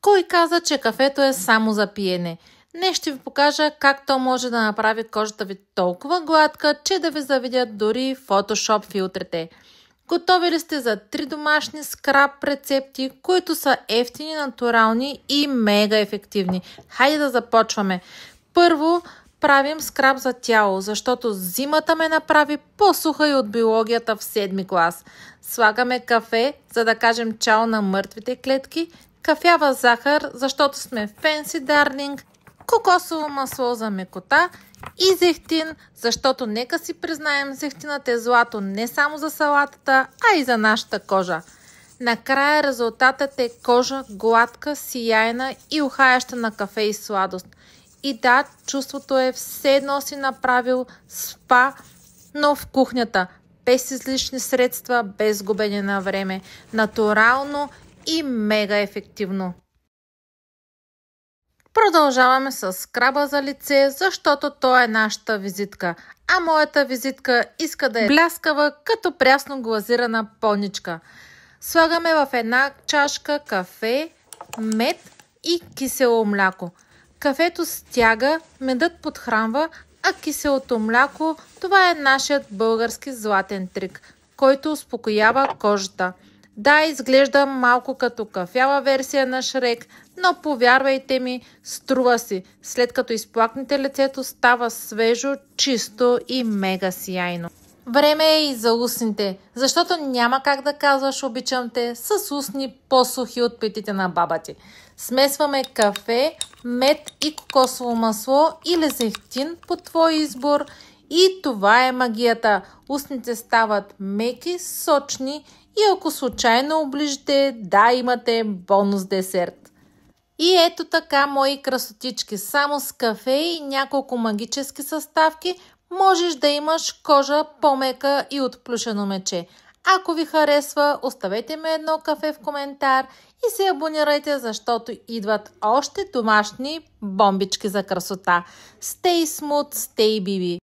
Кой каза, че кафето е само за пиене? Днес ще ви покажа как то може да направи кожата ви толкова гладка, че да ви завидят дори Photoshop филтрите. Готови ли сте за 3 домашни скраб рецепти, които са ефтини, натурални и мега ефективни? Хайде да започваме. Първо правим скраб за тяло, защото зимата ме направи по-суха и от биологията в 7 клас. Слагаме кафе, за да кажем чао на мъртвите клетки, кафява захар, защото сме фенси дарлинг, кокосово масло за мекота и зехтин, защото нека си признаем, зехтинът е злато не само за салатата, а и за нашата кожа. Накрая резултатът е кожа гладка, сияйна и ухаяща на кафе и сладост. И да, чувството е все едно си направил спа, но в кухнята, без излишни средства, без губене на време, натурално и мега ефективно. Продължаваме с скраба за лице, защото то е нашата визитка, а моята визитка иска да е бляскава, като прясно глазирана поничка. Слагаме в една чашка кафе, мед и кисело мляко. Кафето стяга, медът подхранва, а киселото мляко – това е нашият български златен трик, който успокоява кожата. Да, изглежда малко като кафява версия на Шрек, но повярвайте ми, струва си. След като изплакнете лицето, става свежо, чисто и мега сияйно. Време е и за устните, защото няма как да казваш обичам те с устни по-сухи от петите на баба ти. Смесваме кафе, мед и кокосово масло или зехтин по твой избор и това е магията. Устните стават меки, сочни и ако случайно оближите, да, имате бонус десерт. И ето така, мои красотички, само с кафе и няколко магически съставки можеш да имаш кожа по-мека и от плюшено мече. Ако ви харесва, оставете ми едно кафе в коментар и се абонирайте, защото идват още домашни бомбички за красота. Stay smooth, stay BB!